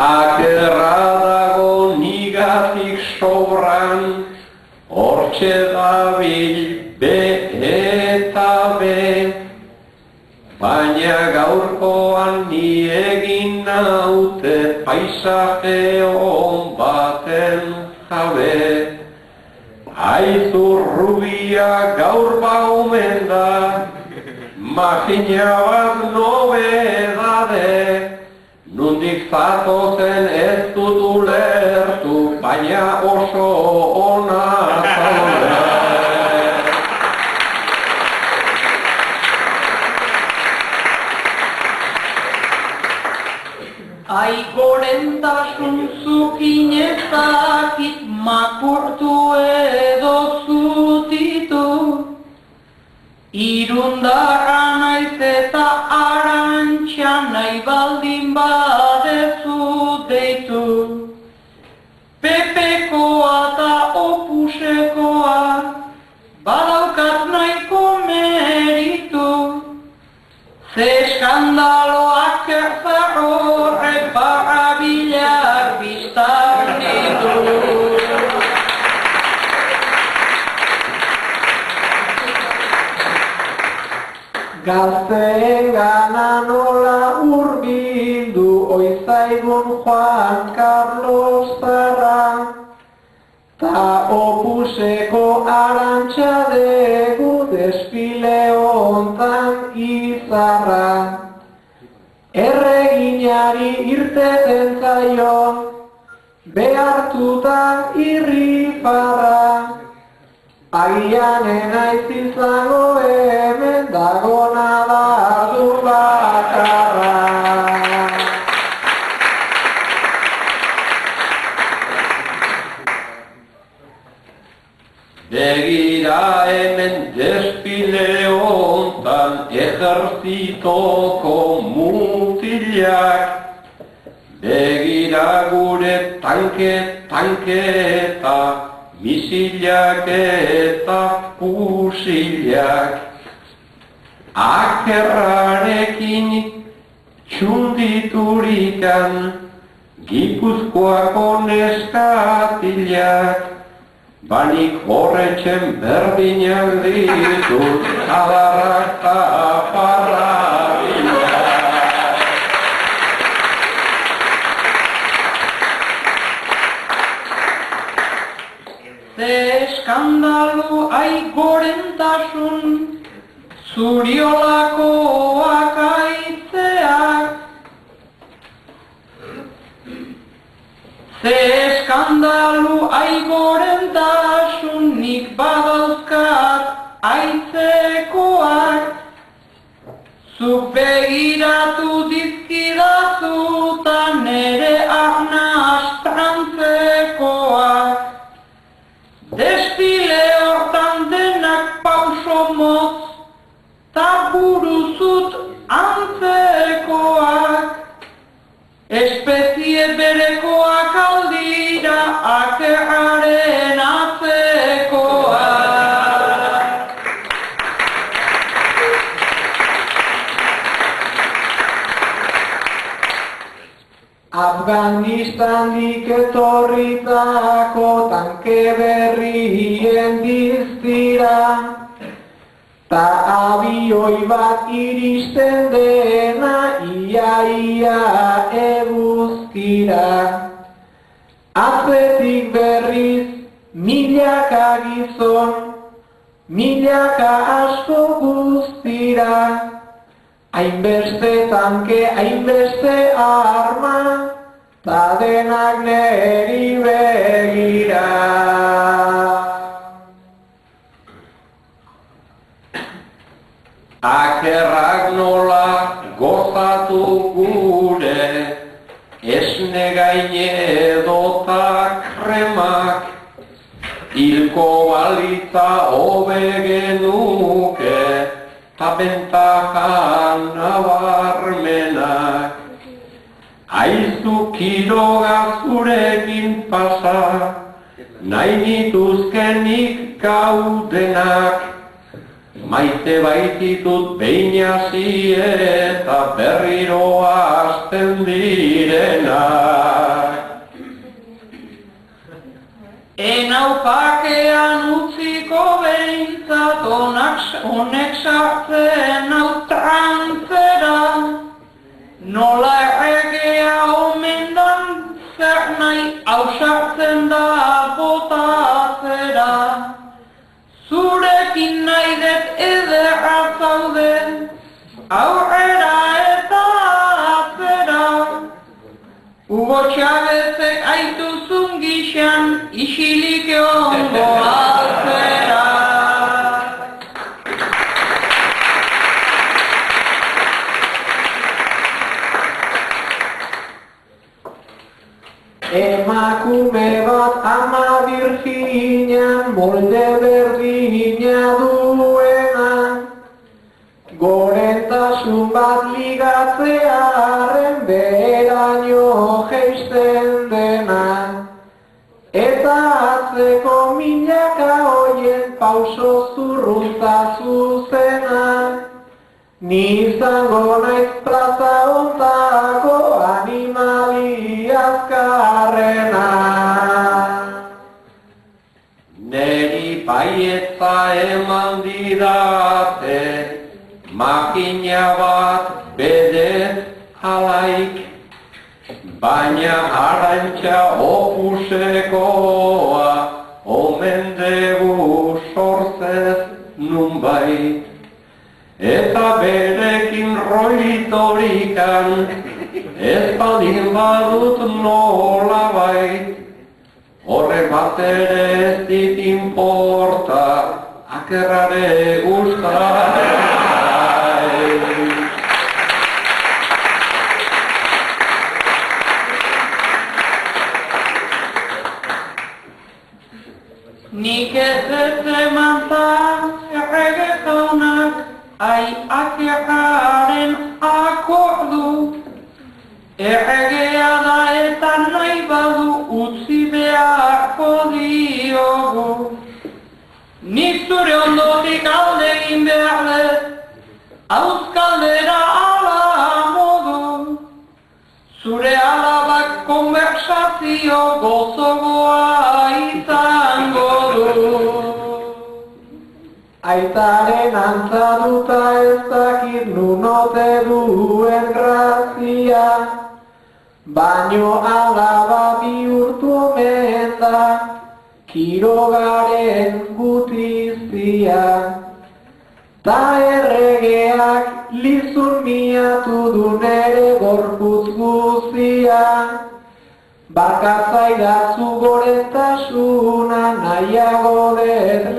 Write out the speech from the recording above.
Akerra dago nigatik sobran, hortxe dabil be eta be. Baina gaurkoan ni egin naute paisaje hon baten jabe. Aizu rubia gaur baumen da, makina bat nobedade. Nundik zatozen ez dut ulertu, baina oso ona zaude. Aigorentasun zukin ezakit makurtu edo zutitu. Irundarra naiz eta arantxa nahi baldin badezu deitu. Pepekoa eta opusekoa badaukat nahiko meritu. Ze eskandaloak ertzar horrek barabilak biztan ditu. Gazteen gana nola hurbildu oizaigun Juan Carlos Zarra, ta opuseko arantxa degu desfile hontan izarra. Erreginari irteten zaio, behartutan irrifarra. Agian enaiz izango hemen dagona da dur bakarra. Begira hemen desfile hontan ejerzitoko mutilak. Begira gure tanke eta misilak eta fusilak. Akerrarekin txunditurikan Gipuzkoako neskatilak. Banik horretxen berdinak ditut adarrak eta parrabilak. Ze eskandalu aigorentasun, zuriolakoak aitzeak. Ze eskandalu aigorentasun, nik badauzkat aitzekoak. Zuk begiratu dizkidazu ta nere arnaz trantzekoak. Desfile hortan denak pauso motz, ta buruzut antzekoak. Espezie berekoak aldira akerraren atzekoak. Afganistandik etorritako tanke berrien diztira, ta abioi bat iristen dena ia eguzkira. Atzetik berriz milaka gizon, milaka asko guztira. Hainbeste tanke, hainbeste arma, ta denak neri begira. Akerrak nola gozatu gure, esne gaine edota kremak, hilko balitza hobe genuke, ta bentajan nabarmenak. Aizu kiloga zurekin pasa, nahi nituzkenik gaudenak. maite baititut behin hasi eta berriro hasten direnak. Enaupakean utziko behintzat honek sartzen hau trantzera, nola erregea omen dan zer nahi hau sartzen da botatzera. Zurekin nahi dut ederra zaude, aurrera eta atzera. Hugo Chávezek aituzun gixan, isilik ondo atzera. Emakume bat ama Virginian molde berdina duena, gorentasun bat ligatzearen beheraino jeisten dena, eta atzeko milaka hoien pauso zurruntza zuzena, ni izango naiz plaza ontako animali azkarrena. Neri baietza eman didate, makina bat bedez alaik, baina arantxa opusekoa omen dugu sortzez nunbait. Eta berekin roitorikan ez baldin badut nolabait, horre bat ere ez dit inporta, akerrare gustai. Nik ez emantan errege jaunak, ai akerraren akordu, erregea da eta nahi badu utzi beharko diogu. Nik zure ondotik alde egin behar dut, auskaldera ala modu, zure alabak konversazio gozogoa izango du. Aitaren antza duta ez dakit nunote duen grazia, baino alaba bihurtu omen da, Kirogaren gutizia. Ta erregeak lizun miatu du nere gorputz guzia, barkatzaidazu gorentasuna nahiago dut